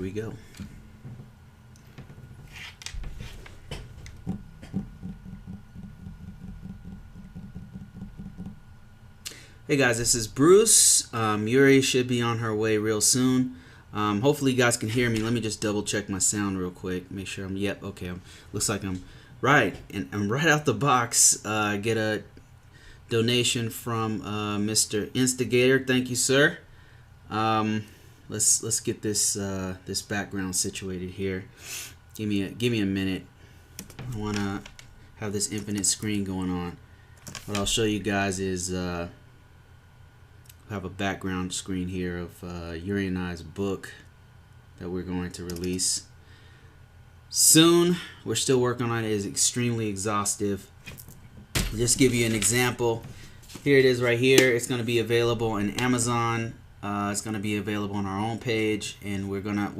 we go. Hey guys, this is Bruce. Yuri should be on her way real soon. Hopefully you guys can hear me. Let me just double check my sound real quick. Make sure I'm, yep, okay. Looks like I'm right. And I'm right out the box. Get a donation from Mr. Instigator. Thank you, sir. Let's get this this background situated here. Give me a minute. I wanna have this infinite screen going on. What I'll show you guys is have a background screen here of Yuri and I's book that we're going to release soon. We're still working on it. It is extremely exhaustive. I'll just give you an example. Here it is right here. It's going to be available on Amazon. It's going to be available on our own page, and we're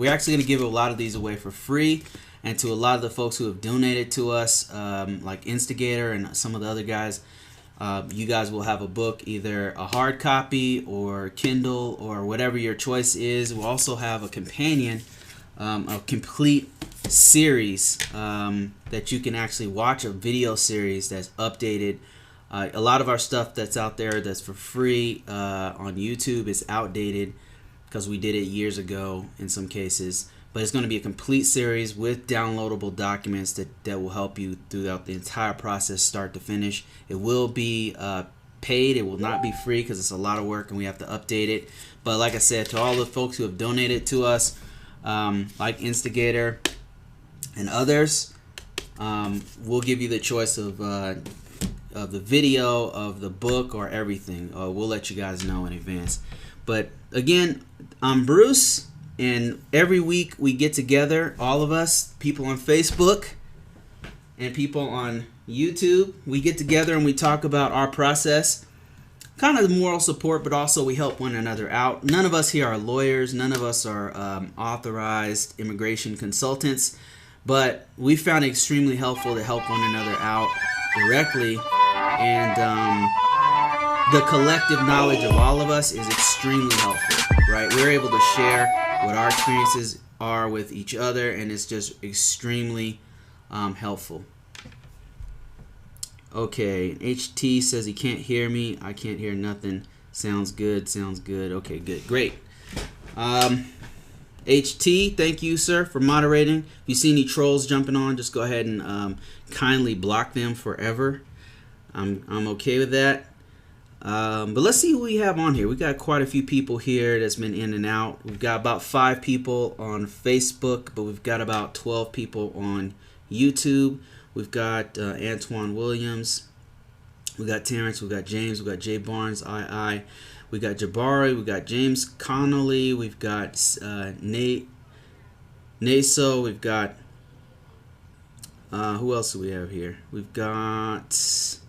actually going to give a lot of these away for free. And to a lot of the folks who have donated to us, like Instigator and some of the other guys, you guys will have a book, either a hard copy or Kindle or whatever your choice is. We'll also have a companion, a complete series that you can actually watch, a video series that's updated. A lot of our stuff that's out there that's for free on YouTube is outdated because we did it years ago in some cases. But it's going to be a complete series with downloadable documents that will help you throughout the entire process, start to finish. It will be paid. It will not be free because it's a lot of work and we have to update it. But like I said, to all the folks who have donated to us, like Instigator and others, we'll give you the choice of the video, of the book, or everything. We'll let you guys know in advance. But again, I'm Bruce. And every week we get together, all of us, people on Facebook and people on YouTube, we get together and we talk about our process. Kind of moral support, but also we help one another out. None of us here are lawyers. None of us are authorized immigration consultants. But we found it extremely helpful to help one another out directly. And the collective knowledge of all of us is extremely helpful, right? We're able to share what our experiences are with each other, and it's just extremely helpful. Okay, HT says he can't hear me. I can't hear nothing. Sounds good, sounds good. Okay, good, great. HT, thank you, sir, for moderating. If you see any trolls jumping on, just go ahead and kindly block them forever. I'm okay with that. But let's see who we have on here. We got quite a few people here that's been in and out. We've got about 5 people on Facebook, but we've got about 12 people on YouTube. We've got Antoine Williams. We got Terrence. We got James. We got Jay Barnes. We got Jabari. We got James Connolly. We've got Nate Naso. We've got who else do we have here? We've got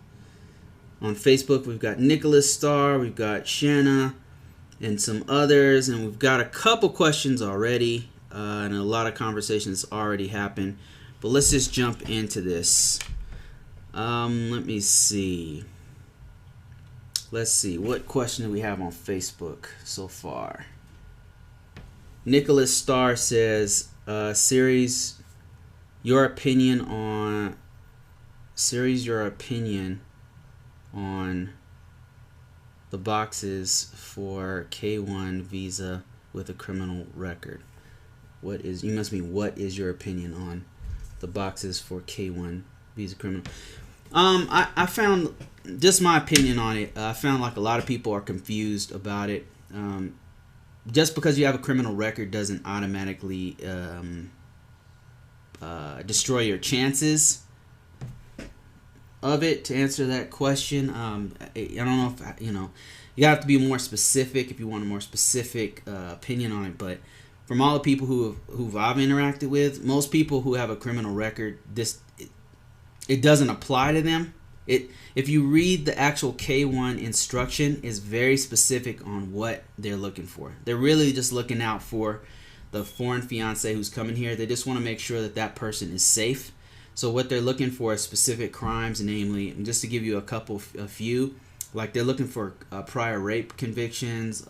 on Facebook, we've got Nicholas Starr, we've got Shanna, and some others, and we've got a couple questions already, and a lot of conversations already happened. But let's just jump into this. Let me see. Let's see, what question do we have on Facebook so far? Nicholas Starr says, series your opinion on the boxes for K1 visa with a criminal record. What is your opinion on the boxes for K1 visa criminal? I found, just my opinion on it, I found like a lot of people are confused about it. Just because you have a criminal record doesn't automatically destroy your chances of it. To answer that question, I don't know if you have to be more specific if you want a more specific opinion on it. But from all the people who I've interacted with, most people who have a criminal record, it doesn't apply to them. If you read the actual K1 instruction, is very specific on what they're looking for. They're really just looking out for the foreign fiance who's coming here. They just want to make sure that that person is safe. So what they're looking for is specific crimes, namely, and just to give you a few, like they're looking for prior rape convictions,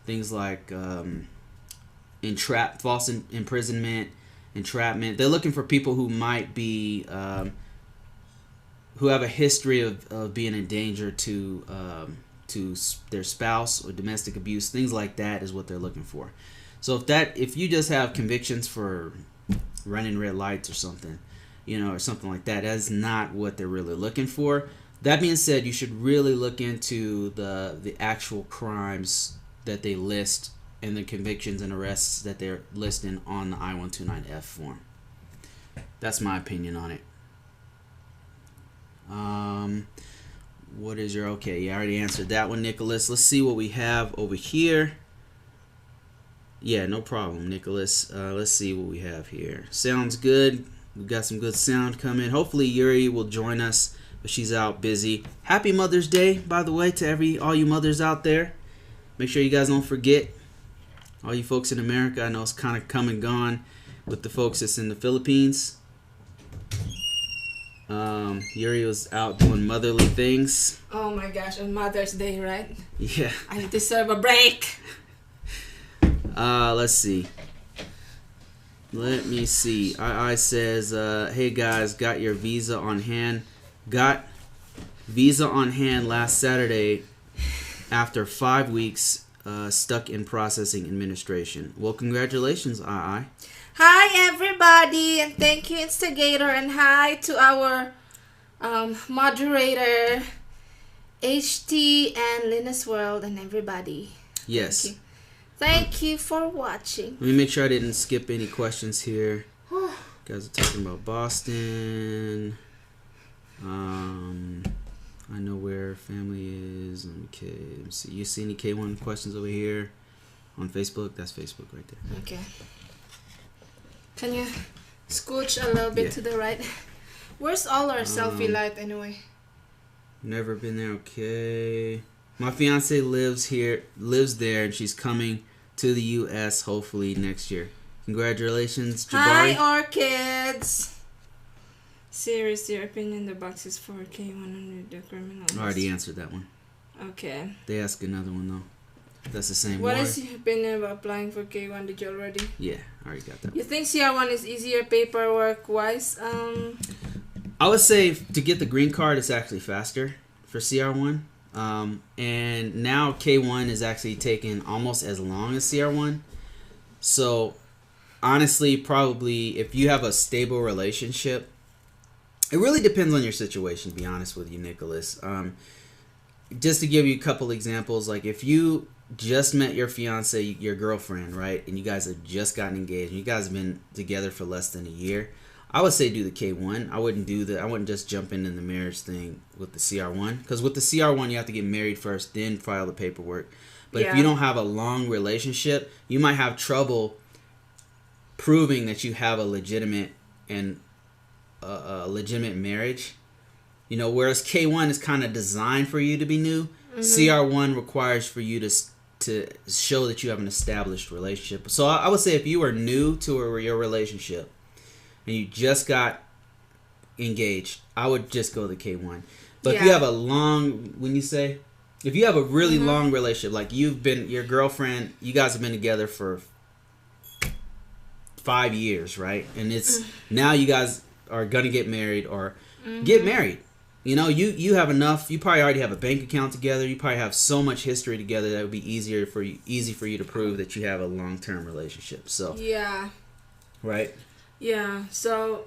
things like false imprisonment, entrapment. They're looking for people who might be who have a history of being a danger to their spouse or domestic abuse, things like that is what they're looking for. So if you just have convictions for running red lights or something, or something like that, that's not what they're really looking for. That being said, you should really look into the actual crimes that they list and the convictions and arrests that they're listing on the I-129F form. That's my opinion on it. What is your okay? You already answered that one, Nicholas. Let's see what we have over here. Yeah, no problem, Nicholas. Let's see what we have here. Sounds good. We've got some good sound coming. Hopefully Yuri will join us, but she's out busy. Happy Mother's Day, by the way, to all you mothers out there. Make sure you guys don't forget. All you folks in America, I know it's kind of come and gone with the folks that's in the Philippines. Yuri was out doing motherly things. Oh my gosh, on Mother's Day, right? Yeah. I deserve a break. Let's see. Let me see. I says, hey guys, got your visa on hand. Got visa on hand last Saturday after 5 weeks stuck in processing administration. Well, congratulations, I. Hi everybody, and thank you Instigator, and hi to our moderator HT and Linus World and everybody. Yes. Thank you for watching. Let me make sure I didn't skip any questions here. Guys are talking about Boston. I know where family is. Okay, let me see. You see any K1 questions over here on Facebook? That's Facebook right there. Okay. Can you scooch a little bit to the right? Where's all our selfie light anyway? Never been there. Okay. My fiance lives there, and she's coming to the U.S. hopefully next year. Congratulations, Jabari. Hi, orchids. Serious, your opinion, the box is for K100, the criminal. I already answered that one. Okay. They asked another one, though. That's the same one. What is your opinion about applying for K1? Did you already? Yeah, I already got that. You think CR1 is easier paperwork-wise? I would say to get the green card, it's actually faster for CR1. And now K1 is actually taking almost as long as CR1. So, honestly, probably if you have a stable relationship, it really depends on your situation, to be honest with you, Nicholas. Just to give you a couple examples, like if you just met your fiance, your girlfriend, right, and you guys have just gotten engaged, and you guys have been together for less than a year, I would say do the K1. I wouldn't just jump into the marriage thing with the CR1, because with the CR1 you have to get married first, then file the paperwork. But if you don't have a long relationship, you might have trouble proving that you have a legitimate marriage. Whereas K1 is kind of designed for you to be new. Mm-hmm. CR1 requires for you to show that you have an established relationship. So I would say if you are new to your relationship and you just got engaged, I would just go to K1. But if you have if you have a really long relationship, like your girlfriend, you guys have been together for 5 years, right? And it's now you guys are gonna get married or get married. You have enough. You probably already have a bank account together. You probably have so much history together that it would be easy for you to prove that you have a long-term relationship. So right. Yeah. So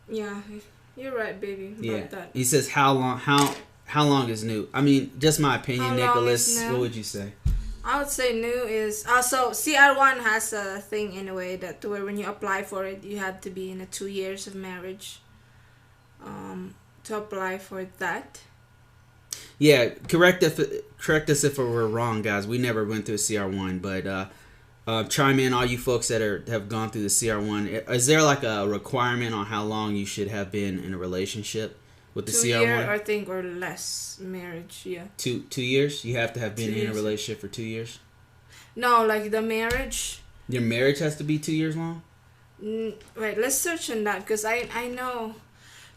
you're right, baby. About that. He says how long is new? I mean, just my opinion, Nicholas. What would you say? I would say new is also CR1 has a thing anyway that where when you apply for it, you have to be in 2 years of marriage. To apply for that. Yeah, correct us if we're wrong, guys. We never went through CR1, but chime in, all you folks that have gone through the CR1. Is there like a requirement on how long you should have been in a relationship with the CR1? 2 years, I think, or less marriage. Yeah. 2 years. You have to have been in a relationship for 2 years. No, like the marriage. Your marriage has to be 2 years long. Wait, let's search on that because I know.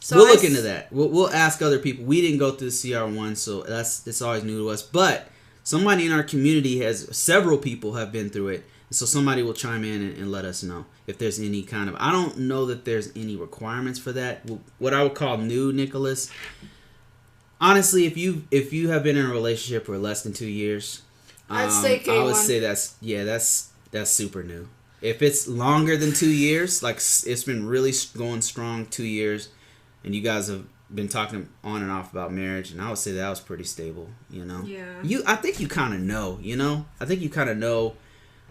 So we'll look into that. We'll ask other people. We didn't go through the CR1, so it's always new to us. But somebody in our community several people have been through it. So somebody will chime in and let us know if there's any kind of. I don't know that there's any requirements for that. What I would call new, Nicholas. Honestly, if you have been in a relationship for less than 2 years, I'd say K1. I would say that's super new. If it's longer than 2 years, like it's been really going strong 2 years, and you guys have been talking on and off about marriage, and I would say that was pretty stable. You know. Yeah. I think you kind of know. You know. I think you kind of know.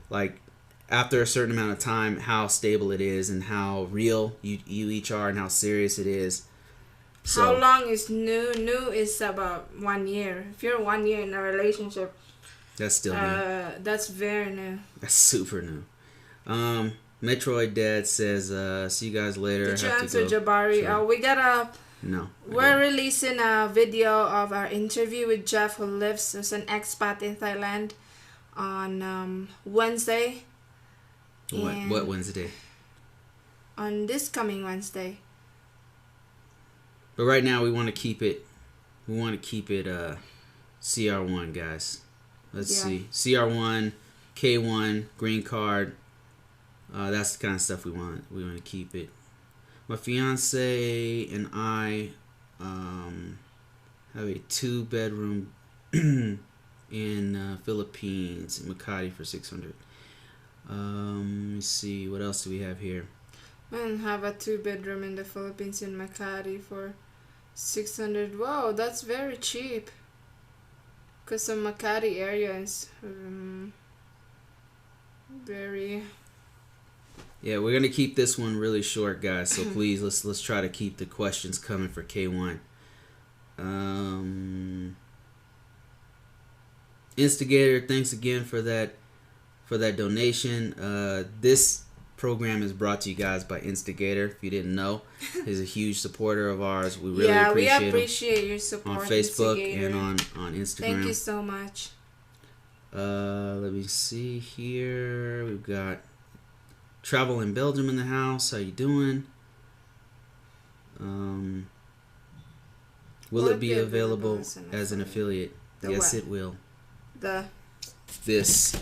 Like, after a certain amount of time, how stable it is and how real you each are and how serious it is. So, how long is new? New is about 1 year. If you're 1 year in a relationship, that's still new. That's very new. That's super new. Metroid Dad says, see you guys later. Did you answer Jabari? Sure. We got a... No. We're releasing a video of our interview with Jeff, who lives as an expat in Thailand, on Wednesday. What Wednesday? On this coming Wednesday. But right now we want to keep it CR1, guys. Let's see. CR1, K1, green card. That's the kind of stuff we want. We want to keep it. My fiance and I have a 2-bedroom in Philippines, in Makati for 600. Let me see, what else do we have here? Man, have a 2-bedroom in the Philippines in Makati for 600. Wow, that's very cheap. Cause the Makati area is very. Yeah, we're gonna keep this one really short, guys. So please, let's try to keep the questions coming for K1. Instigator, thanks again for that donation. This program is brought to you guys by Instigator. If you didn't know, he's a huge supporter of ours. We really appreciate your support on Facebook Instigator. and on Instagram. Thank you so much. Let me see here. We've got Travel in Belgium in the house. How you doing? Will it be available as an affiliate? Yes, it will. This.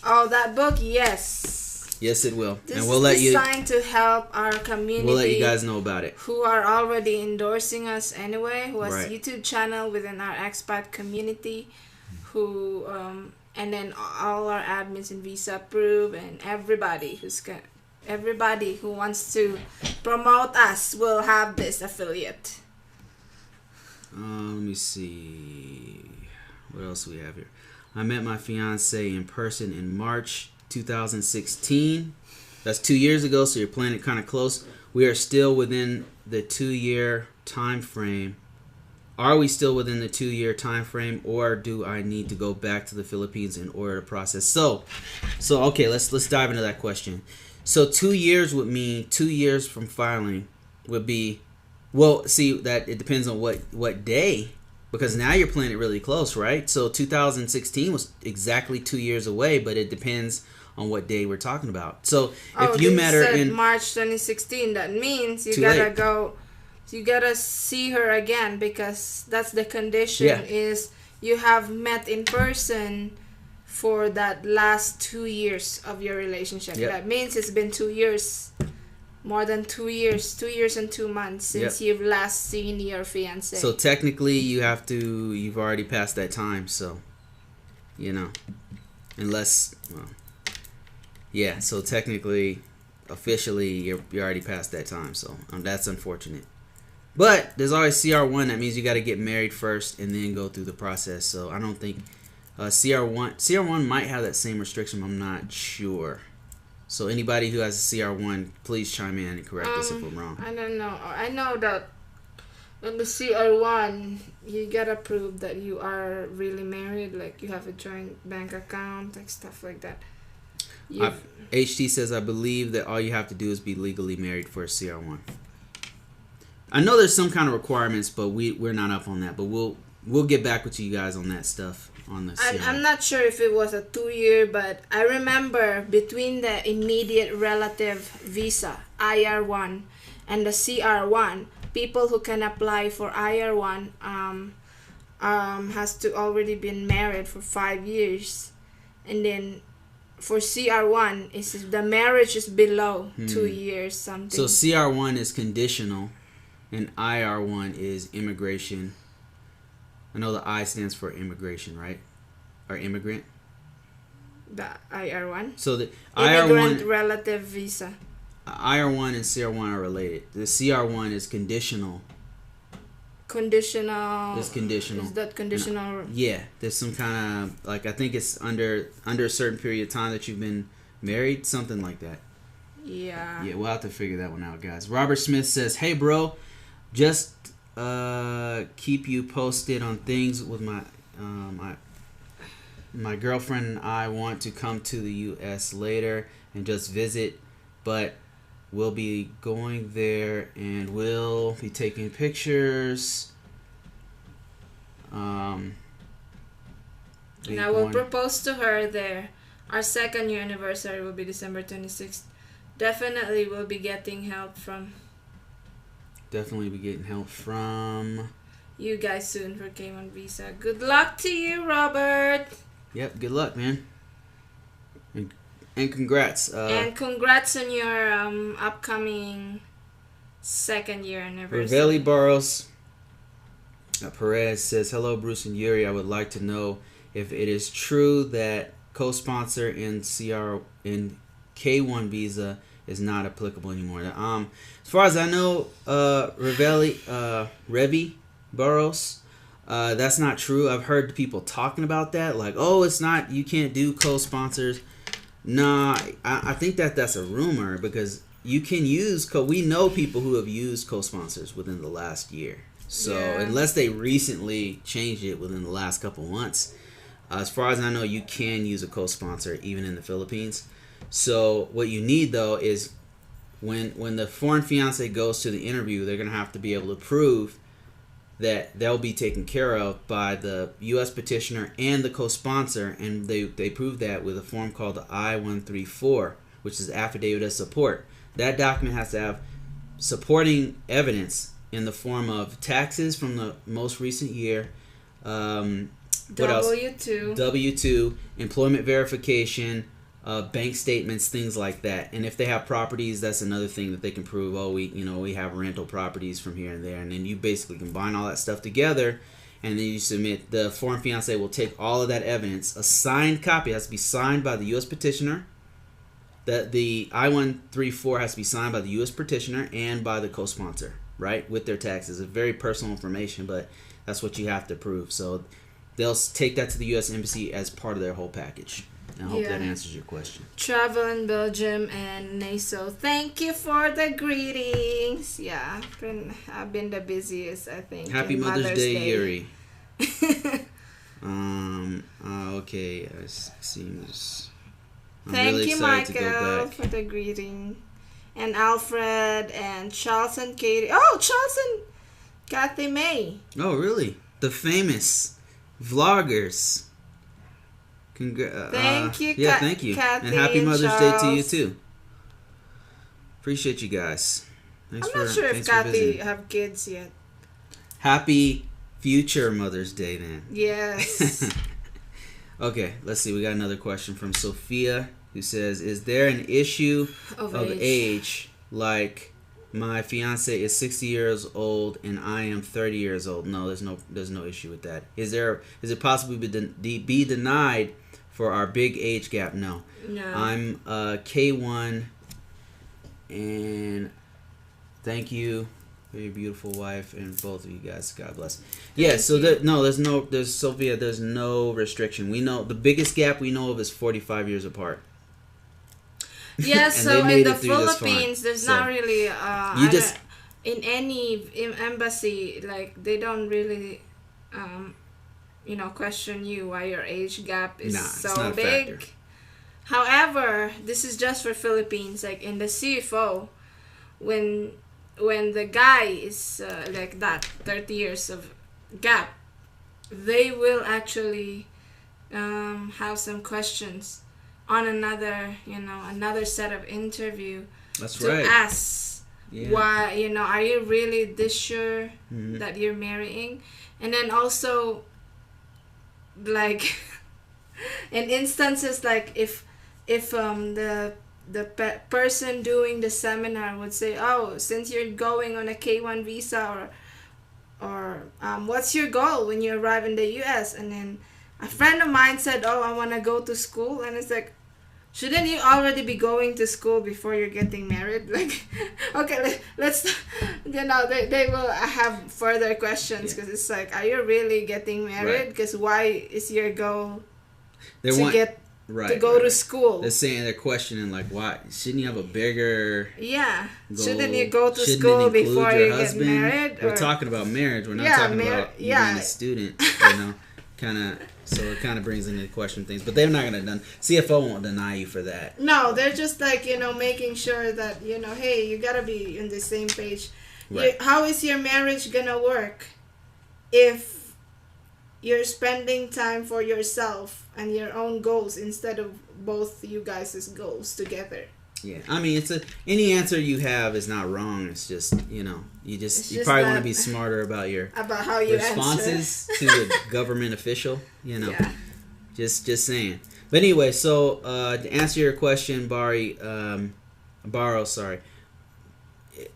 Oh, that book, yes. Yes, it will. This and we'll let you. This is designed to help our community. We'll let you guys know about it. Who are already endorsing us anyway. Who has right. a YouTube channel within our expat community. Who and then all our admins in Visa Approve and everybody who wants to promote us will have this affiliate. Let me see. What else do we have here? I met my fiance in person in March 2016. That's 2 years ago, so you're playing it kind of close. We are still within the 2-year time frame. Are we still within the 2-year time frame, or do I need to go back to the Philippines in order to process? So okay, let's dive into that question. So 2 years would mean 2 years from filing would be, well, see, that it depends on what day. Because now you're playing it really close, right? So 2016 was exactly 2 years away, but it depends on what day we're talking about. So if you met her in March 2016, that means you gotta see her again, because that's the condition. Is you have met in person for that last 2 years of your relationship. That means it's been 2 years. More than 2 years, 2 years and 2 months since you've last seen your fiance. So technically, you've already passed that time. So, unless, so technically, officially, you're already past that time. So that's unfortunate. But there's always CR1. That means you got to get married first and then go through the process. So I don't think CR1 might have that same restriction. I'm not sure. So anybody who has a CR1, please chime in and correct us if I'm wrong. I don't know. I know that in the CR1, you gotta prove that you are really married, like you have a joint bank account, like stuff like that. HT says, I believe that all you have to do is be legally married for a CR1. I know there's some kind of requirements, but we're not up on that. But we'll get back with you guys on that stuff. I'm not sure if it was a 2 year, but I remember between the immediate relative visa, IR1, and the CR1, people who can apply for IR1 has to already been married for 5 years, and then for CR1 is if the marriage is below 2 years something. So CR1 is conditional, and IR1 is immigration. I know the I stands for immigration, right? Or immigrant. The IR1. So the Immigrant IR1, relative visa. IR1 and CR1 are related. The CR1 is conditional. Conditional. It's conditional. Is that conditional? Yeah, there's some kind of like I think it's under a certain period of time that you've been married, something like that. Yeah. Yeah, we'll have to figure that one out, guys. Robert Smith says, "Hey, bro, just keep you posted on things with my girlfriend and I want to come to the U.S. later and just visit, but we'll be going there and we'll be taking pictures. And I will propose to her there. Our 2nd year anniversary will be December 26th. Definitely will be getting help from you guys soon for K1 visa. Good luck to you, Robert. Yep, good luck, man. And congrats. And congrats on your upcoming 2nd year anniversary. Ravelli Barros Perez says, "Hello, Bruce and Yuri. I would like to know if it is true that co-sponsor in K1 visa is not applicable anymore." As far as I know, Revi Barros, that's not true. I've heard people talking about that, like, oh, it's not, you can't do co-sponsors. Nah, I think that's a rumor because you can use we know people who have used co-sponsors within the last year. So unless they recently changed it within the last couple months, as far as I know, you can use a co-sponsor even in the Philippines. So what you need though is when the foreign fiance goes to the interview, they're gonna have to be able to prove that they'll be taken care of by the U.S. petitioner and the co-sponsor, and they prove that with a form called the I-134, which is affidavit of support. That document has to have supporting evidence in the form of taxes from the most recent year, W-2, employment verification, bank statements, things like that. And if they have properties, that's another thing that they can prove. Oh, we have rental properties from here and there. And then you basically combine all that stuff together, and then you submit. The foreign fiance will take all of that evidence. A signed copy has to be signed by the U.S. petitioner. The I-134 has to be signed by the U.S. petitioner and by the co-sponsor, right, with their taxes. It's very personal information, but that's what you have to prove. So they'll take that to the U.S. Embassy as part of their whole package. I hope that answers your question. Travel in Belgium and Naso. Thank you for the greetings. Yeah, I've been the busiest, I think. Happy Mother's Day, Yuri. Okay. It seems. Thank really you, Michael, for the greeting. And Alfred and Charles and Katie. Oh, Charles and Kathy May. Oh, really? The famous vloggers. Thank you, thank you. Kathy and happy Mother's Charles. Day to you, too. Appreciate you guys. I'm not sure if Kathy have kids yet. Happy future Mother's Day, then. Yes. Okay, let's see. We got another question from Sophia, who says, "Is there an issue of age? Like my fiance is 60 years old and I am 30 years old?" No, there's no issue with that. Is it possible to be denied for our big age gap? No. I'm K1, and thank you for your beautiful wife and both of you guys. God bless. There's Sophia. There's no restriction. We know the biggest gap we know of is 45 years apart. Yeah, so in the Philippines, there's not really in any embassy, like they don't really question you why your age gap is so big. However, this is just for Philippines. Like in the CFO, when the guy is like that 30 years of gap, they will actually have some questions on another set of interview. That's to right. ask why, are you really this sure that you're marrying? And then also, like, in instances like if if the person doing the seminar would say, oh, since you're going on a K1 visa, or what's your goal when you arrive in the US? And then a friend of mine said, oh, I want to go to school. And it's like, shouldn't you already be going to school before you're getting married? Like, okay, let's they will have further questions, because it's like, are you really getting married? Because why is your goal to go to school? They're questioning, like, why shouldn't you have a bigger goal? Shouldn't you go to school before you get married? We're talking about marriage. We're not talking about being a student. So it kind of brings into question things, but they're not going to CFO won't deny you for that. No, they're just like, making sure that, hey, you got to be on the same page. Right. How is your marriage going to work if you're spending time for yourself and your own goals instead of both you guys' goals together? Yeah, I mean, any answer you have is not wrong. It's just, you probably want to be smarter about how you responses to a government official. Just saying. But anyway, so to answer your question, Baro,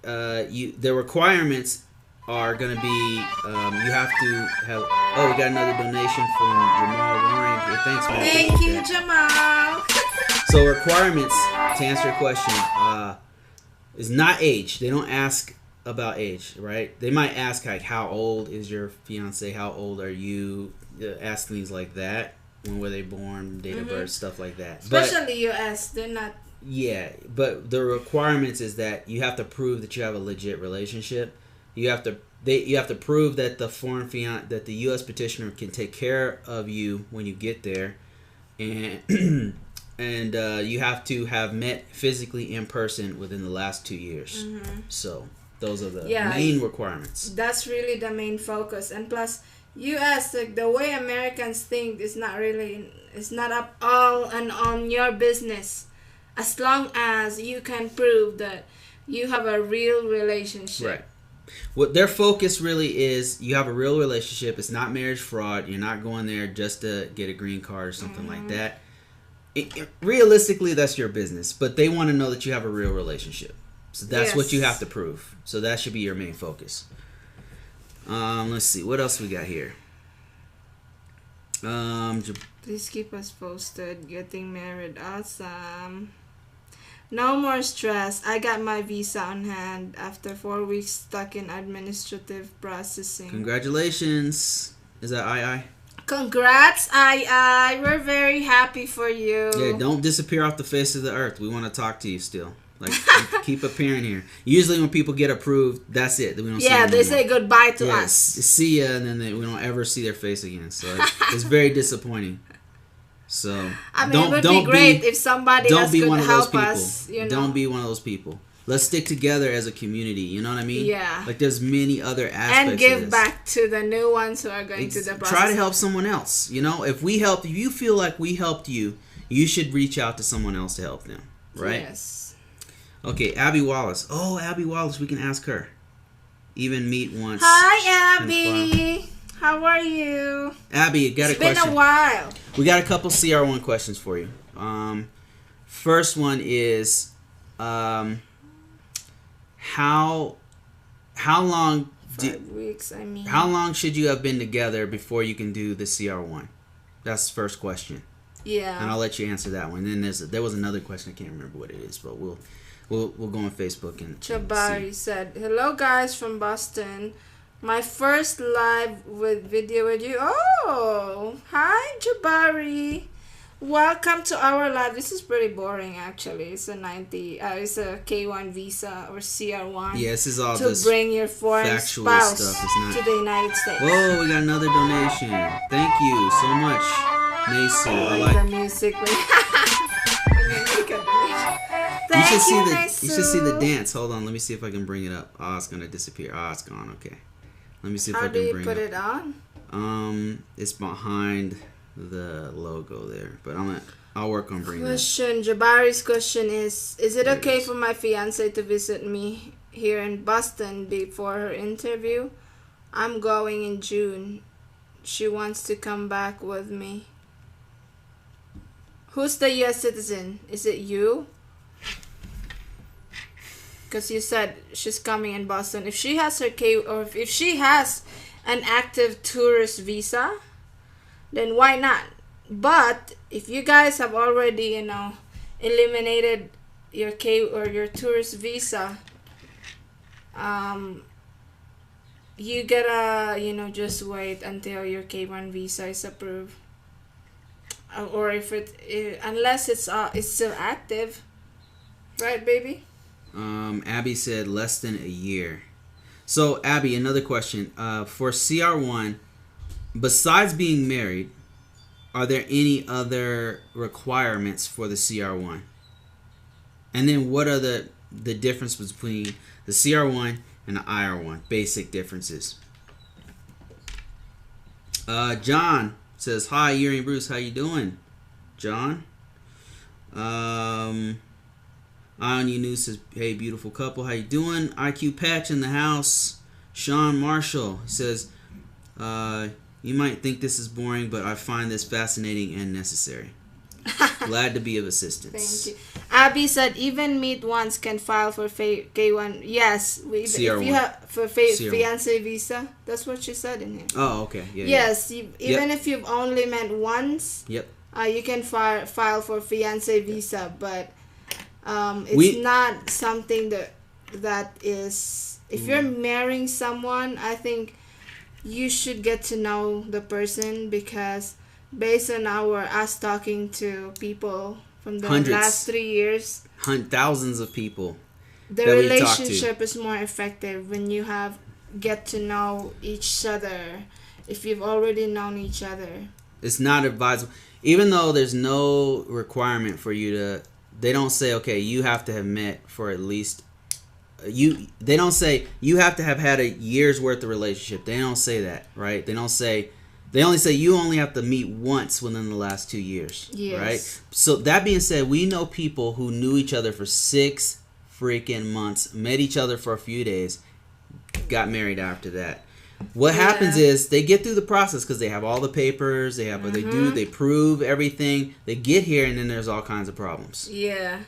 the requirements are going to be you have to have. Oh, we got another donation from Jamal Warren. Thanks, man. Thank you, Jamal. So requirements, to answer your question, is not age. They don't ask about age, right? They might ask, like, how old is your fiance? How old are you? Ask things like that. When were they born? Date of birth, stuff like that. Especially U.S., they're not. Yeah, but the requirements is that you have to prove that you have a legit relationship. You have to prove that that the U.S. petitioner can take care of you when you get there, and and you have to have met physically in person within the last 2 years. So those are the main requirements. That's really the main focus. And plus, U.S., like, the way Americans think is not up all and on your business, as long as you can prove that you have a real relationship. Right. What their focus really is, you have a real relationship. It's not marriage fraud. You're not going there just to get a green card or something like that. Realistically, that's your business, but they want to know that you have a real relationship. So that's what you have to prove. So that should be your main focus. Let's see, what else we got here. Please keep us posted. Getting married, awesome. No more stress. I got my visa on hand after 4 weeks stuck in administrative processing. Congratulations. Is that I? Congrats, I. We're very happy for you. Yeah, don't disappear off the face of the earth. We want to talk to you still. Like, keep appearing here. Usually when people get approved, that's it. We don't see them they say goodbye to us. See ya, and then we don't ever see their face again. So it's very disappointing. So I mean, it would be great if somebody else could help us. Don't be one of those people. Let's stick together as a community. You know what I mean? Yeah. Like, there's many other aspects and give of this. back to the new ones who are going through the process. Try to help someone else. If you feel like we helped you, you should reach out to someone else to help them. Right? Yes. Okay, Abby Wallace. Oh, Abby Wallace, we can ask her. Even meet once. Hi, Abby. How are you? Abby, got a question. It's been a while. We got a couple CR1 questions for you. First one is, how long? 5 weeks. I mean. How long should you have been together before you can do the CR1? That's the first question. Yeah. And I'll let you answer that one. Then there was another question. I can't remember what it is, but we'll go on Facebook and Jabari said, "Hello guys from Boston. My first live with video with you. Oh, hi Jabari. Welcome to our live. This is pretty boring actually. It's a it's a K1 visa or CR1. Yeah, this is all to bring your foreign spouse to the United States. Whoa, we got another donation. Thank you so much, Nasu. I like the music. You should see the dance. Hold on, let me see if I can bring it up. Oh, it's gonna disappear. Oh, it's gone. Okay. Let me see if I can bring it up. How do you put it on? It's behind the logo there, but I'll work on bringing it. Jabari's question is it okay for my fiance to visit me here in Boston before her interview? I'm going in June. She wants to come back with me. Who's the U.S. citizen? Is it you? Because you said she's coming in Boston. If she has her or if she has an active tourist visa, then why not? But if you guys have already, eliminated your or your tourist visa, you gotta, just wait until your K1 visa is approved, or if unless it's still active, right, baby? Abby said less than a year. So, Abby, another question. For CR1, besides being married, are there any other requirements for the CR1? And then what are the difference between the CR1 and the IR1? Basic differences. John says, hi, Yuri and Bruce. How you doing, John? On You News says, hey, beautiful couple, how you doing? IQ Patch in the house. Sean Marshall says, you might think this is boring, but I find this fascinating and necessary. Glad to be of assistance. Thank you. Abby said, even meet ones can file for K1. Yes, if you have for fiance visa. That's what she said in here. Oh, okay. Yeah. Yes, even if you've only met once. Yep. You can file for fiance visa, but it's not something that is. If you're marrying someone, I think you should get to know the person, because based on us talking to people from the last 3 years, thousands of people, the relationship is more effective when you get to know each other. If you've already known each other, it's not advisable. Even though there's no requirement for you to, they don't say, okay, you have to have met for at least they don't say you have to have had a year's worth of relationship. They don't say that, right? They only say you only have to meet once within the last 2 years. Yes. Right? So that being said, we know people who knew each other for 6 freaking months, met each other for a few days, got married after that. What happens is they get through the process because they have all the papers, they have what they prove everything. They get here and then there's all kinds of problems. Yeah.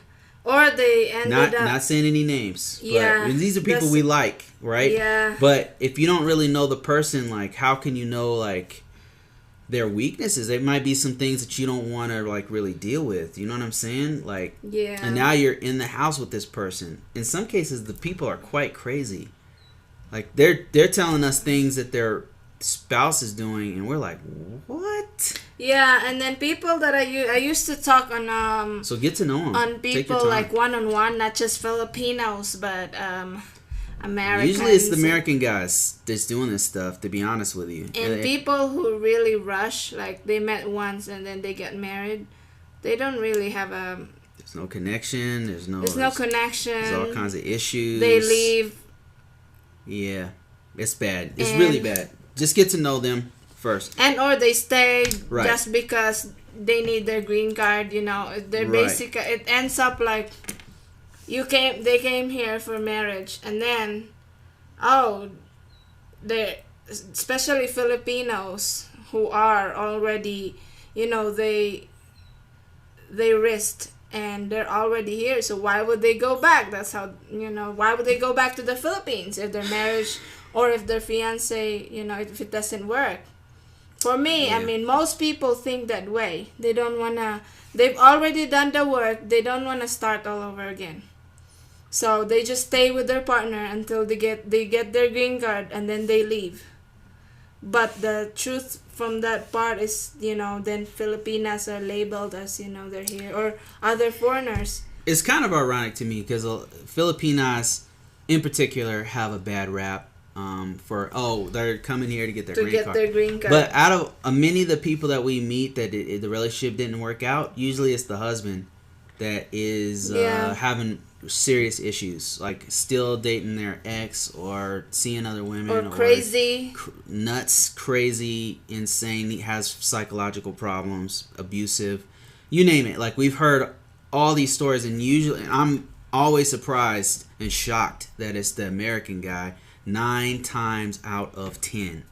Or they ended up... Not saying any names. Yeah. But these are people we like, right? Yeah. But if you don't really know the person, like, how can you know, like, their weaknesses? There might be some things that you don't want to, like, really deal with. You know what I'm saying? Like, yeah. And now you're in the house with this person. In some cases, the people are quite crazy. Like, they're telling us things that their spouse is doing, and we're like, what? Yeah, and then people that I used to talk on so get to know them on people like one-on-one, not just Filipinos but Americans. Usually it's the American guys that's doing this stuff, to be honest with you. And people who really rush, like they met once and then they get married, they don't really have there's no connection. There's no connection. There's all kinds of issues. They leave. Yeah, it's bad. It's really bad. Just get to know them first. And or they stay just because they need their green card, Their basic, it ends up like they came here for marriage, and then they, especially Filipinos who are already, they risked and they're already here, so why would they go back? That's how, why would they go back to the Philippines if their marriage or if their fiance, if it doesn't work? For me, I mean, most people think that way. They don't want to, they've already done the work, they don't want to start all over again. So they just stay with their partner until they get their green card, and then they leave. But the truth from that part is, then Filipinas are labeled as, they're here, or other foreigners. It's kind of ironic to me because Filipinas in particular have a bad rap for, they're coming here to get their green card. But out of many of the people that we meet that the relationship didn't work out, usually it's the husband that is having serious issues, like still dating their ex or seeing other women, or crazy, nuts, crazy, insane. He has psychological problems, abusive, you name it. Like, we've heard all these stories, and usually I'm always surprised and shocked that it's the American guy 9 times out of 10.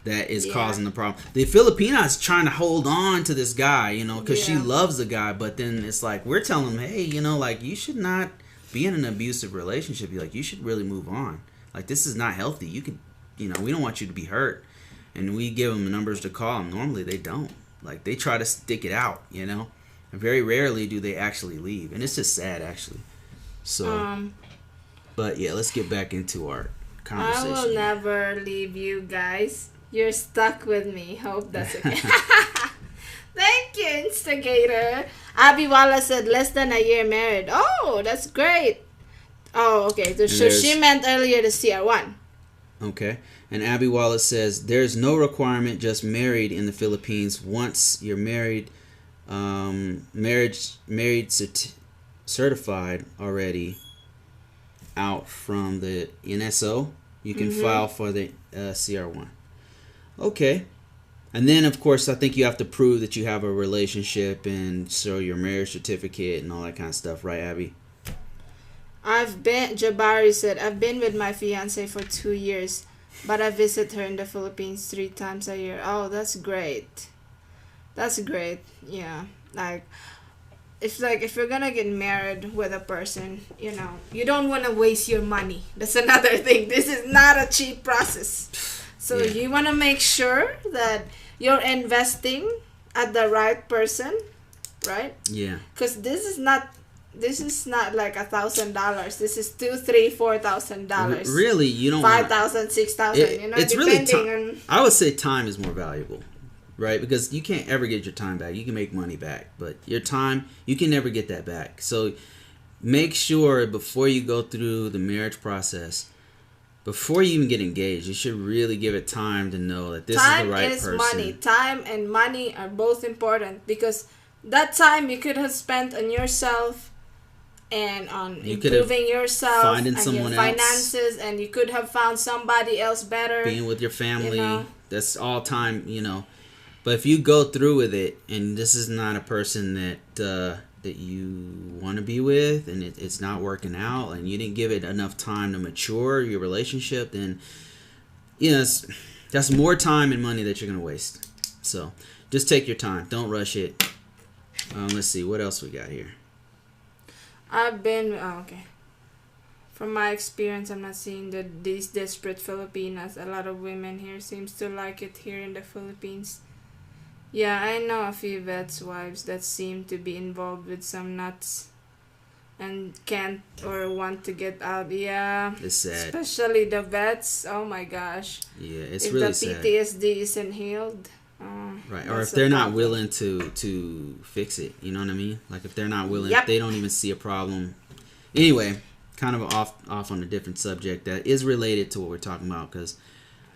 that is causing the problem. The Filipina is trying to hold on to this guy, you know, because she loves the guy. But then it's like, we're telling him, hey, you know, like, you should not be in an abusive relationship. You're like, you should really move on. Like, this is not healthy. You can, you know, we don't want you to be hurt. And we give them numbers to call them. Normally, they don't. Like, they try to stick it out, you know. And very rarely do they actually leave. And it's just sad, actually. So, but yeah, let's get back into our conversation. I will never leave you guys. You're stuck with me. Hope that's okay. Thank you, Instigator. Abby Wallace said less than a year married. Oh, that's great. Oh, okay. So she meant earlier the CR1. Okay. And Abby Wallace says there's no requirement, just married in the Philippines. Once you're married, certified already out from the NSO, you can file for the CR1. Okay. And then, of course, I think you have to prove that you have a relationship and show your marriage certificate and all that kind of stuff, right, Abby? Jabari said, I've been with my fiance for 2 years, but I visit her in the Philippines 3 times a year. Oh, that's great. That's great. Yeah. Like, it's like if you're gonna get married with a person, you know, you don't want to waste your money. That's another thing. This is not a cheap process. So you want to make sure that you're investing at the right person, right? Yeah. Because this is not like $1,000. This is $2,000, $3,000, $4,000. Really, you don't $5,000, $6,000. You know, it's depending really on. I would say time is more valuable, right? Because you can't ever get your time back. You can make money back, but your time, you can never get that back. So make sure before you go through the marriage process, before you even get engaged, you should really give it time to know that this is the right person. Time is money. Time and money are both important because that time you could have spent on yourself and on improving yourself finding and someone your finances, and you could have found somebody else better. Being with your family, you know? That's all time, you know. But if you go through with it, and this is not a person that you want to be with, and it's not working out, and you didn't give it enough time to mature your relationship, then you know that's more time and money that you're gonna waste. So just take your time. Don't rush it. Let's see what else we got here. From my experience, I'm not seeing these desperate Filipinas. A lot of women here seems to like it here in the Philippines. Yeah, I know a few vets' wives that seem to be involved with some nuts and can't or want to get out. Yeah, it's sad. Especially the vets. Oh my gosh. Yeah, it's really sad. If the PTSD isn't healed. Right, or if they're not willing to fix it, you know what I mean? Like if they're not willing, if they don't even see a problem. Anyway, kind of off on a different subject that is related to what we're talking about because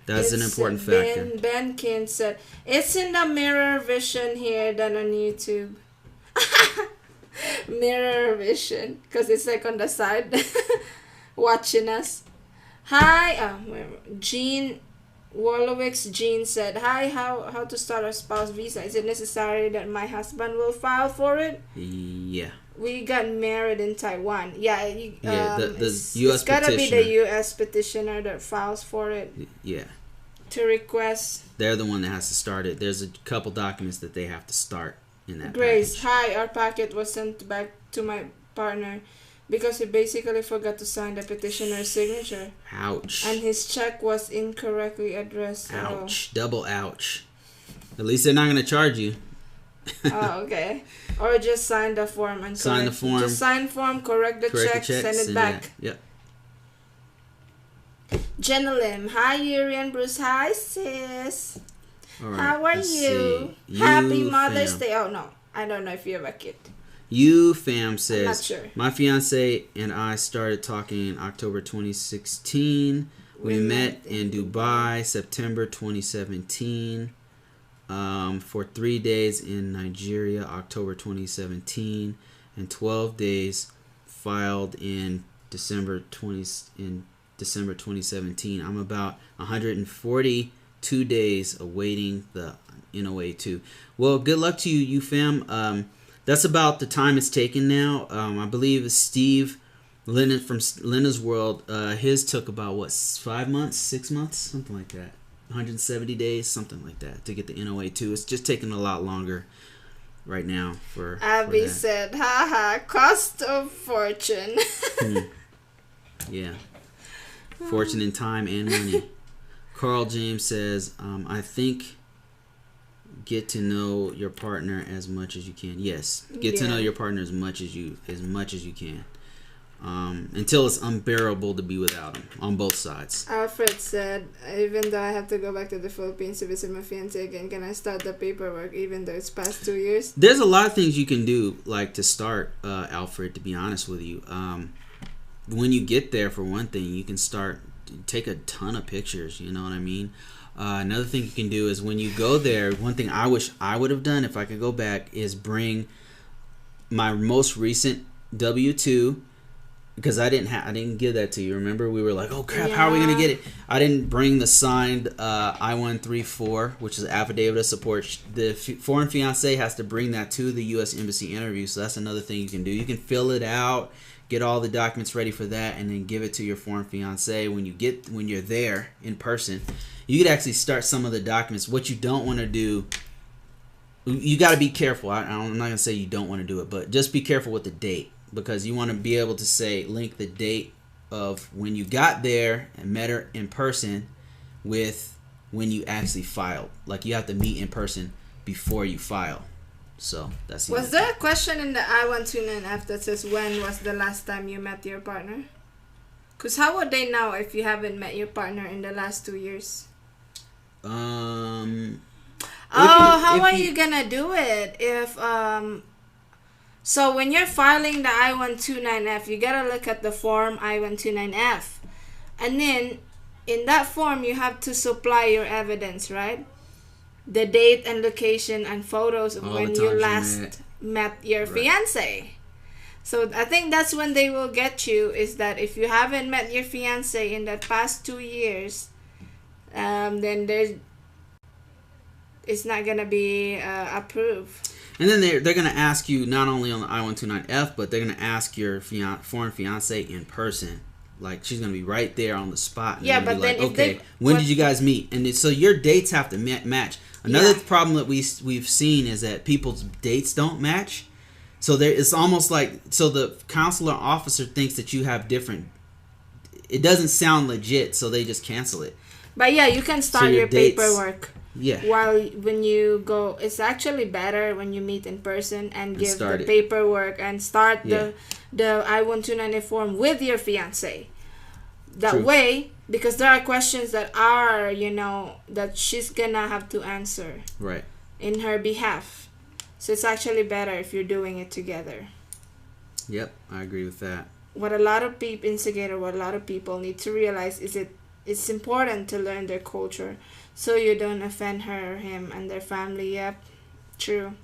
that's an important factor. Ben Kin said, it's in the mirror vision here than on YouTube. Mirror vision, because it's like on the side watching us. Hi, Jean Wolowick's Jean said, hi, how to start a spouse visa? Is it necessary that my husband will file for it? Yeah. We got married in Taiwan. Yeah, the U.S. It's gotta be the U.S. petitioner that files for it. Yeah. To request. They're the one that has to start it. There's a couple documents that they have to start in that Grace, package. hi, our packet was sent back to my partner because he basically forgot to sign the petitioner's signature. Ouch. And his check was incorrectly addressed. Ouch. Double ouch. At least they're not going to charge you. Oh, okay. Or just sign the form and sign the form. Just sign form, correct the check, send it back. Yep. Jenna Lim, hi Yuri and Bruce, hi sis. Right, how are you? Happy Mother's Day. Oh no, I don't know if you have a kid. You fam says, I'm not sure. My fiance and I started talking in October 2016. We met in Dubai September 2017. For 3 days in Nigeria October 2017, and 12 days filed in December 2017. I'm about 142 days awaiting the NOA 2. Well, good luck to you fam. That's about the time it's taken now. I believe Steve Lennon from Lena's World, his took about 5 months, 6 months, something like that. 170 days, something like that, to get the NOA too. It's just taking a lot longer right now for Abby that. said, haha, cost of fortune. Yeah. Fortune in time and money. Carl James says, I think get to know your partner as much as you can. Yes. Get to know your partner as much as you can. Until it's unbearable to be without them on both sides. Alfred said, even though I have to go back to the Philippines to visit my fiance again, can I start the paperwork even though it's past 2 years? There's a lot of things you can do, like to start, Alfred, to be honest with you. When you get there, for one thing, you can take a ton of pictures, you know what I mean? Another thing you can do is when you go there, one thing I wish I would have done if I could go back is bring my most recent W-2, because I didn't give that to you. Remember, we were like, oh crap, how are we gonna get it? I didn't bring the signed I-134, which is affidavit of support. The foreign fiance has to bring that to the U.S. Embassy interview, so that's another thing you can do. You can fill it out, get all the documents ready for that, and then give it to your foreign fiance when you're there in person. You could actually start some of the documents. What you don't want to do, you got to be careful. I'm not gonna say you don't want to do it, but just be careful with the date, because you want to be able to link the date of when you got there and met her in person with when you actually filed. Like, you have to meet in person before you file. So that's Was there a question in the I-129F that says when was the last time you met your partner? Because how would they know if you haven't met your partner in the last 2 years? How are you gonna do it if so when you're filing the I-129F, you gotta look at the form I-129F, and then in that form you have to supply your evidence, right? The date and location and photos of when you last met your fiance. So I think that's when they will get you, is that if you haven't met your fiance in the past 2 years, then it's not gonna be approved. And then they're going to ask you not only on the I-129F, but they're going to ask your foreign fiance in person. Like, she's going to be right there on the spot. And but then okay, when did you guys meet? And so your dates have to match. Another problem that we've seen is that people's dates don't match. So it's almost like, so the consular officer thinks that you have different. It doesn't sound legit, so they just cancel it. But yeah, you can start your paperwork. Yeah. When you go, it's actually better when you meet in person and give the paperwork and start the I-129 form with your fiance. That way, because there are questions that are, that she's gonna have to answer. Right. In her behalf. So it's actually better if you're doing it together. Yep, I agree with that. What a lot of people need to realize is it's important to learn their culture, so you don't offend her or him and their family. Yep, true.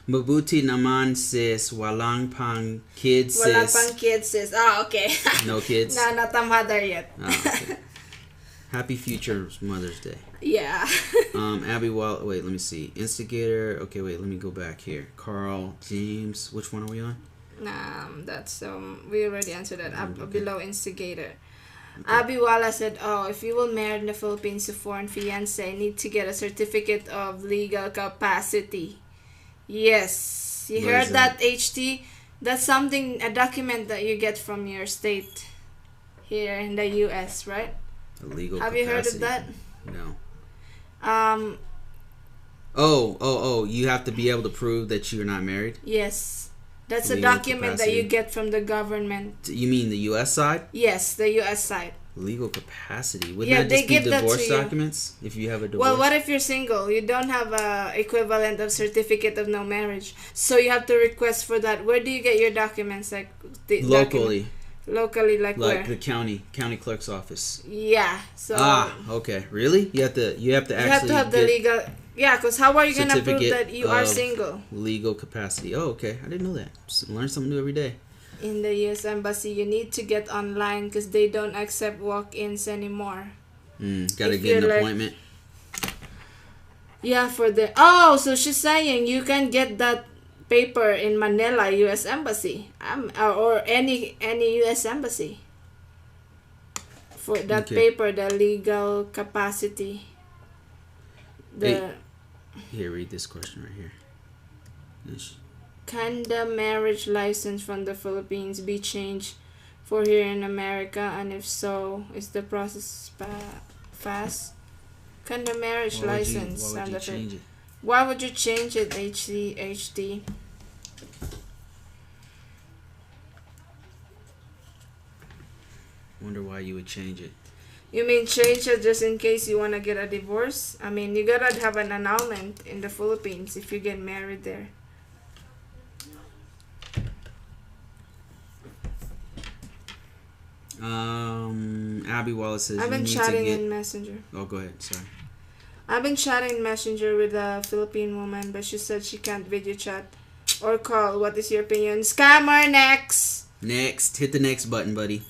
Mabuti naman sis, walang pang kids sis. Walang pang kids sis. Oh, okay. No kids? No, not a mother yet. Oh, okay. Happy future Mother's Day. Yeah. Abby wait, let me see. Instigator. Okay, wait, let me go back here. Carl, James. Which one are we on? That's we already answered that. Below instigator. Okay. Abby Wala said, if you will marry in the Philippines to foreign fiancé, need to get a certificate of legal capacity. Yes. You heard that, HT? That's a document that you get from your state here in the U.S., right? A legal Have capacity. You heard of that? No. You have to be able to prove that you're not married? Yes. That's a document that you get from the government. You mean the U.S. side? Yes, the U.S. side. Legal capacity. Wouldn't that just be divorce documents if you have a divorce? Well, what if you're single? You don't have a equivalent of certificate of no marriage. So you have to request for that. Where do you get your documents? Like locally. Locally, like where? Like the county clerk's office. Yeah. So. Okay. Really? You have to actually have the legal. Yeah, because how are you gonna prove that you are single? Legal capacity. Oh, okay. I didn't know that. Just learn something new every day. In the U.S. Embassy, you need to get online because they don't accept walk-ins anymore. Gotta get an appointment. Yeah, so she's saying you can get that paper in Manila U.S. Embassy, or any U.S. Embassy. For that paper, the legal capacity. The Here, read this question right here. Can the marriage license from the Philippines be changed for here in America? And if so, is the process fast? Can the marriage license why would you change it? Why would you change it, HD? Wonder why you would change it. You mean change it just in case you want to get a divorce? I mean, you gotta have an annulment in the Philippines if you get married there. Abby Wallace says I've been chatting in Messenger. Oh, go ahead. Sorry. I've been chatting in Messenger with a Philippine woman, but she said she can't video chat or call. What is your opinion? Scammer, next! Next. Hit the next button, buddy.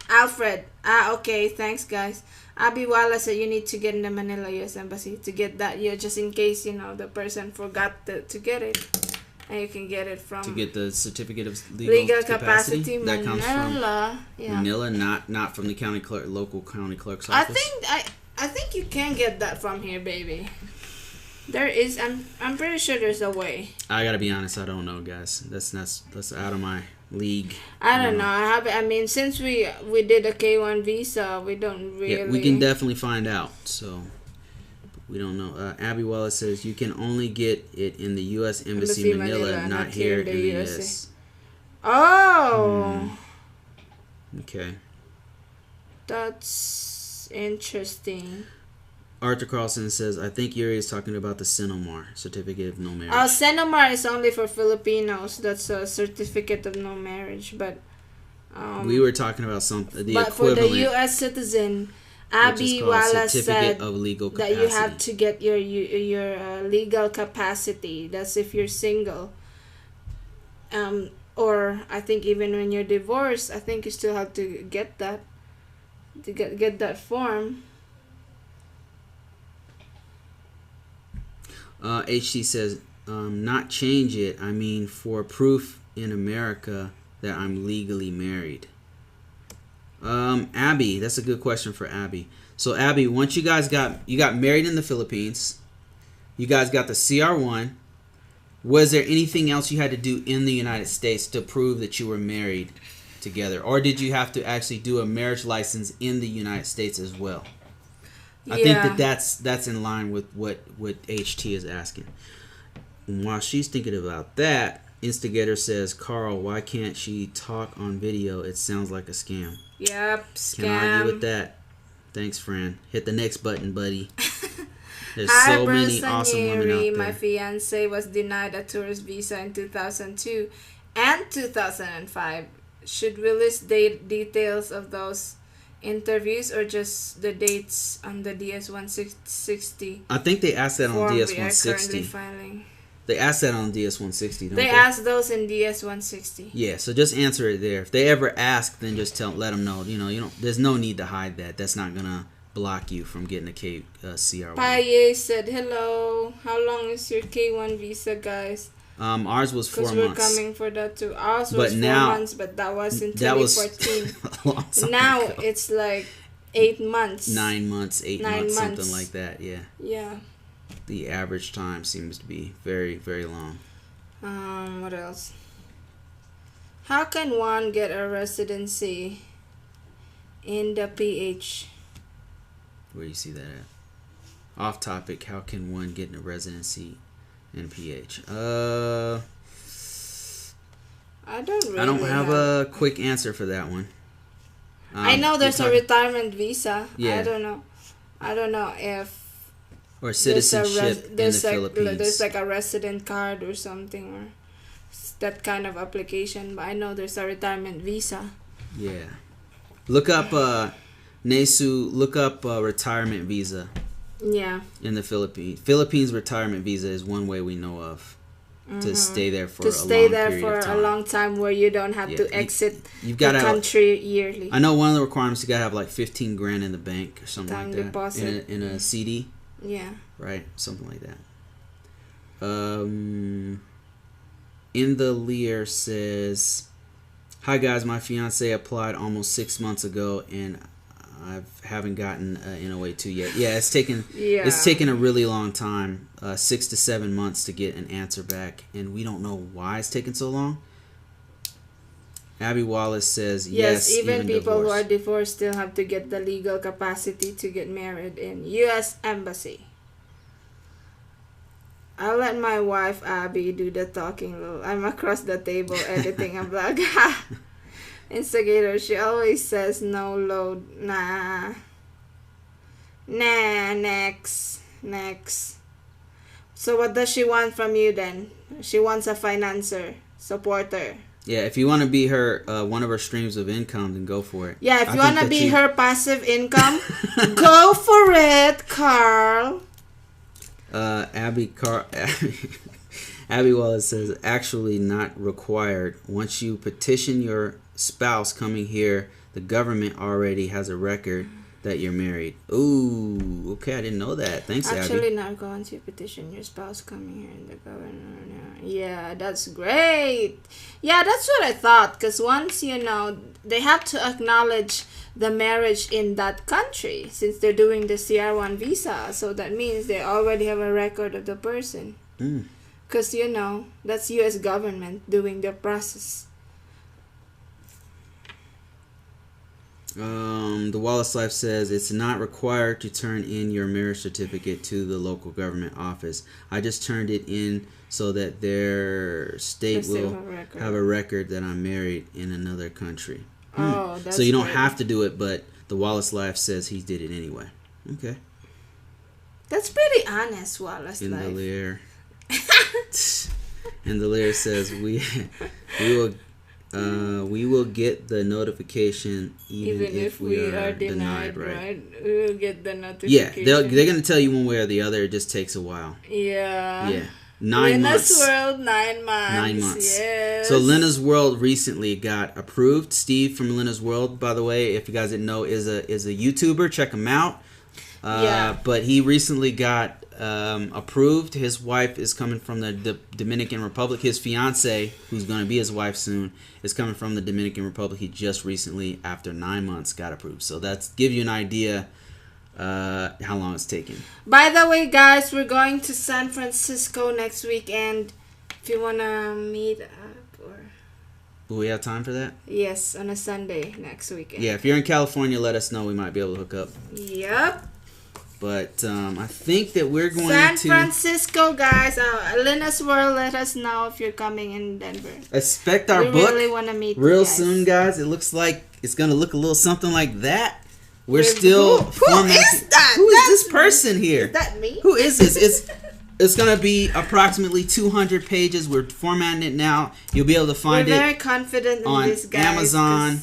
Alfred. Okay. Thanks, guys. Abby Wallace said you need to get in the Manila U.S. Embassy to get that year, just in case, the person forgot to get it. And you can get it from... To get the certificate of legal capacity? That comes from Manila, not from the local county clerk's office? I think you can get that from here, baby. There is... I'm pretty sure there's a way. I gotta be honest, I don't know, guys. That's out of my league. I don't know. Since we did a K1 visa, we don't really... Yeah, we can definitely find out, so... We don't know. Abby Wallace says you can only get it in the U.S. Embassy Manila, not here in the U.S. Oh. Okay. That's interesting. Arthur Carlson says, I think Yuri is talking about the Cinomar, Certificate of No Marriage. Cinomar is only for Filipinos. That's a Certificate of No Marriage. But we were talking about something. But for the U.S. citizen... Abby Wallace said that you have to get your legal capacity. That's if you're single. Or I think even when you're divorced, I think you still have to get that. To get that form. HC says, not change it. I mean, for proof in America that I'm legally married. Abby, that's a good question for Abby. So Abby, once you guys got married in the Philippines, you guys got the CR1. Was there anything else you had to do in the United States to prove that you were married together, or did you have to actually do a marriage license in the United States as well? Yeah. I think that's in line with what HT is asking. And while she's thinking about that, Instigator says, Carl, why can't she talk on video? It sounds like a scam. Yep, scam. Can't argue with that. Thanks, Fran. Hit the next button, buddy. There's Hi, so many awesome women out there. My fiance was denied a tourist visa in 2002 and 2005. Should we list details of those interviews or just the dates on the DS-160? I think they asked that on DS-160. We are currently filing. They asked that on DS-160, don't they? They asked those in DS-160. Yeah, so just answer it there. If they ever ask, then just let them know. There's no need to hide that. That's not gonna block you from getting a CR1. Paye said, hello. How long is your K1 visa, guys? Ours was 4 months. Because we're coming for that too. Ours was 4 months, but that was in 2014. A long time now ago. It's like 8 months. 9 months, 8 months, something like that. Yeah. Yeah. The average time seems to be very, very long. What else? How can one get a residency in the PH? Where do you see that at? Off topic, how can one get a residency in PH? I don't have a quick answer for that one. I know there's a retirement visa. Yeah. I don't know if or citizenship in the Philippines. There's like a resident card or something, or that kind of application. But I know there's a retirement visa. Yeah. Look up, Nesu, look up retirement visa. Yeah. In the Philippines. Philippines retirement visa is one way we know of to stay there for a long time where you don't have to exit the country yearly. I know one of the requirements, you gotta have like 15 grand in the bank or something Time like that. Deposit. In a CD. Yeah. Right, something like that. In the Lear says, hi guys, my fiance applied almost 6 months ago and I haven't gotten NOA 2 yet. Yeah, it's taken a really long time, 6 to 7 months to get an answer back, and we don't know why it's taken so long. Abby Wallace says yes. Even people divorce. who are divorced still have to get the legal capacity to get married in U.S. Embassy. I'll let my wife Abby do the talking. I'm across the table editing a blog. Instigator, she always says no load. Nah, next. So what does she want from you then? She wants a financer, supporter. Yeah, if you want to be her one of her streams of income, then go for it. Yeah, if you want to be her passive income, go for it, Carl. Abby Wallace says, actually not required. Once you petition your spouse coming here, the government already has a record that you're married. Ooh, okay, I didn't know that. Thanks, Abby. Actually not going to petition your spouse coming here, and the government. Yeah, that's great. Yeah, that's what I thought. Because once, they have to acknowledge the marriage in that country since they're doing the CR1 visa. So that means they already have a record of the person. Because, that's U.S. government doing the process. The Wallace Life says, it's not required to turn in your marriage certificate to the local government office. I just turned it in so that their state will have a record that I'm married in another country. Oh, that's so you don't have to do it, but the Wallace Life says he did it anyway. Okay. That's pretty honest, Wallace Life. And the Lear says we will get the notification even if we are denied, right? We will get the notification. Yeah, they're going to tell you one way or the other. It just takes a while. Yeah. 9 months. Lena's World, 9 months. 9 months. Yes. So Lena's World recently got approved. Steve from Lena's World, by the way, if you guys didn't know, is a YouTuber. Check him out. But he recently got approved. His wife is coming from the Dominican Republic. His fiance, who's going to be his wife soon, is coming from the Dominican Republic. He just recently, after 9 months, got approved. So that's give you an idea how long it's taking. By the way, guys, we're going to San Francisco next weekend. If you want to meet up Will we have time for that? Yes, on a Sunday next weekend. Yeah, if you're in California, let us know. We might be able to hook up. Yep. But I think that we're going San Francisco, guys. Lena's World, let us know if you're coming in Denver. Expect our book. We really want to meet real you guys. soon, guys. It looks like it's going to look a little something like that. We're still Who is that? Who is this person here? Is that me? Who is this? It's going to be approximately 200 pages. We're formatting it now. You'll be able to find it. We're very confident in this, guys. Amazon.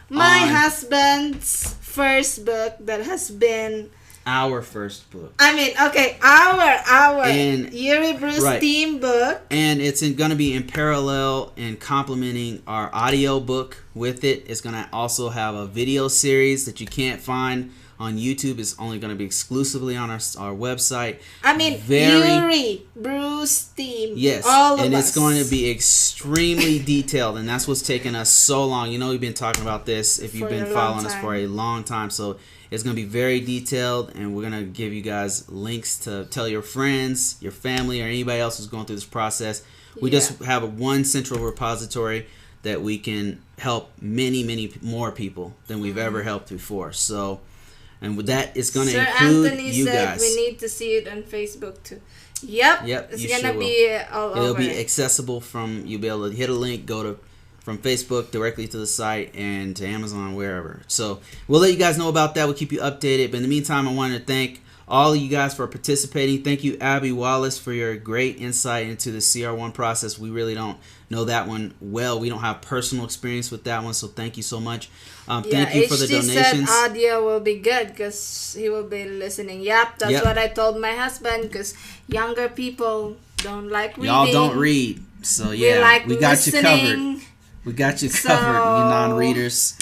My husband's first book that has been... Our first book. I mean, okay, our and, Yuri Bruce team book. And it's going to be in parallel and complementing our audio book with it. It's going to also have a video series that you can't find on YouTube. It's only going to be exclusively on our website. I mean, Yuri Bruce team. Yes, and it's going to be extremely detailed, and that's what's taken us so long. We've been talking about this if you've been following us for a long time. So it's going to be very detailed, and we're going to give you guys links to tell your friends, your family, or anybody else who's going through this process. We just have one central repository that we can help many, many more people than we've ever helped before. So, and with that, it's going to include Anthony you guys. We need to see it on Facebook too. Yep. It's going to be all over. It'll be accessible you'll be able to hit a link, go from Facebook directly to the site and to Amazon, wherever. So we'll let you guys know about that. We'll keep you updated. But in the meantime, I wanted to thank all of you guys for participating. Thank you, Abby Wallace, for your great insight into the CR1 process. We really don't know that one well. We don't have personal experience with that one, so thank you so much. Thank you for the donations. Said audio will be good because he will be listening. Yep, that's what I told my husband because younger people don't like reading. Y'all don't read, so yeah, we got you covered. We got you covered, you non-readers.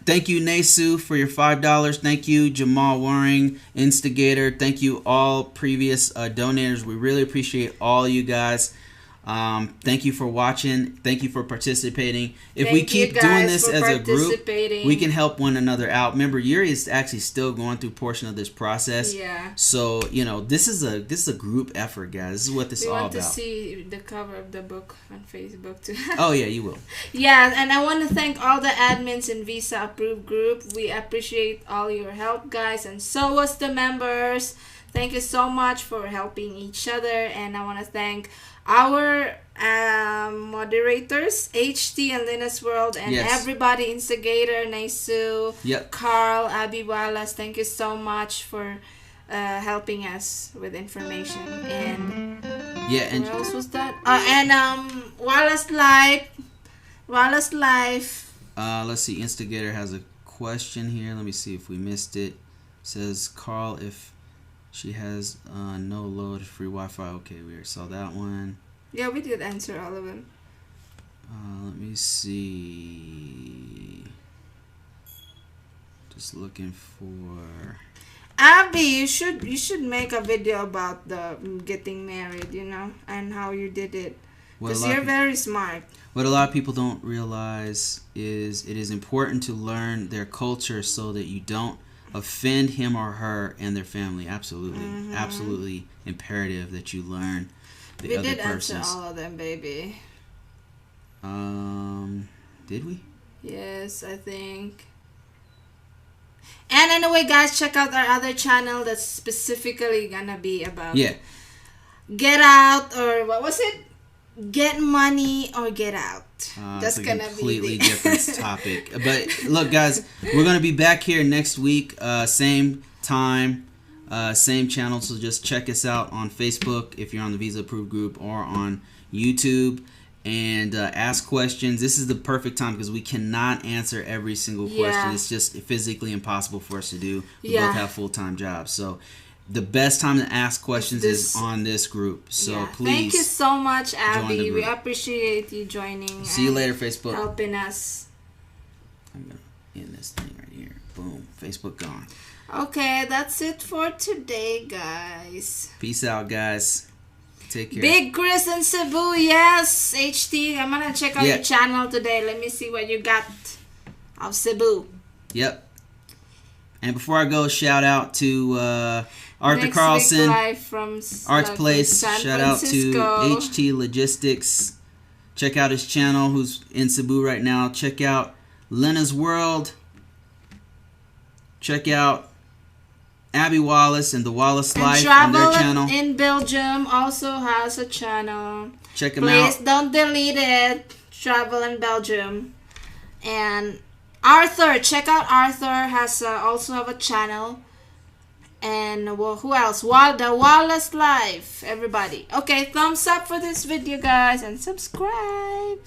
Thank you, Nesu, for your $5. Thank you, Jamal Waring, Instigator. Thank you, all previous donators. We really appreciate all you guys. Thank you for watching. Thank you for participating. If Thank we you keep guys doing this for as a group, participating. we can help one another out. Remember, Yuri is actually still going through portion of this process. Yeah. So this is a group effort, guys. This is what this is We all want to about. see the cover of the book on Facebook too. Oh yeah, you will. Yeah, and I want to thank all the admins in Visa Approved Group. We appreciate all your help, guys, and so was the members. Thank you so much for helping each other, and I want to thank our moderators, HT and Linus World, and Yes. everybody, Instigator, Naisu, Yep. Carl, Abby Wallace. Thank you so much for helping us with information. And Yeah, and what else was that? Wallace Life. let's see. Instigator has a question here. Let me see if we missed it. Says Carl, if she has no load free Wi-Fi. Okay, we already saw that one. Yeah, we did answer all of them. Let me see. Just looking for. Abby, you should make a video about the getting married, and how you did it. Because you're very smart. What a lot of people don't realize is it is important to learn their culture so that you don't offend him or her and their family. Absolutely. Absolutely imperative that you learn the other person's. We did answer all of them, baby. Did we? Yes, I think. And anyway, guys, check out our other channel that's specifically gonna be about get out, or what was it? Get money or get out. That's gonna completely be different topic. But look, guys, we're gonna be back here next week, same time, same channel. So just check us out on Facebook if you're on the Visa Approved Group, or on YouTube, and ask questions. This is the perfect time because we cannot answer every single question. It's just physically impossible for us to do. We both have full-time jobs, so the best time to ask questions is on this group. So please, thank you so much, Abby. We appreciate you joining. See you later, Facebook. Helping us. I'm gonna end this thing right here. Boom. Facebook gone. Okay, that's it for today, guys. Peace out, guys. Take care. Big Chris in Cebu, yes. HT, I'm gonna check out your channel today. Let me see what you got of Cebu. Yep. And before I go, shout out to Arthur Next Carlson, live from Arts Place. Shout out to HT Logistics. Check out his channel, who's in Cebu right now. Check out Lena's World. Check out Abby Wallace and the Wallace Life on their channel. In Belgium also has a channel. Check them out. Please don't delete it. Travel in Belgium. And Arthur, check out Arthur, has also have a channel. And who else? The Wallace Life. Everybody. Okay, thumbs up for this video, guys, and subscribe.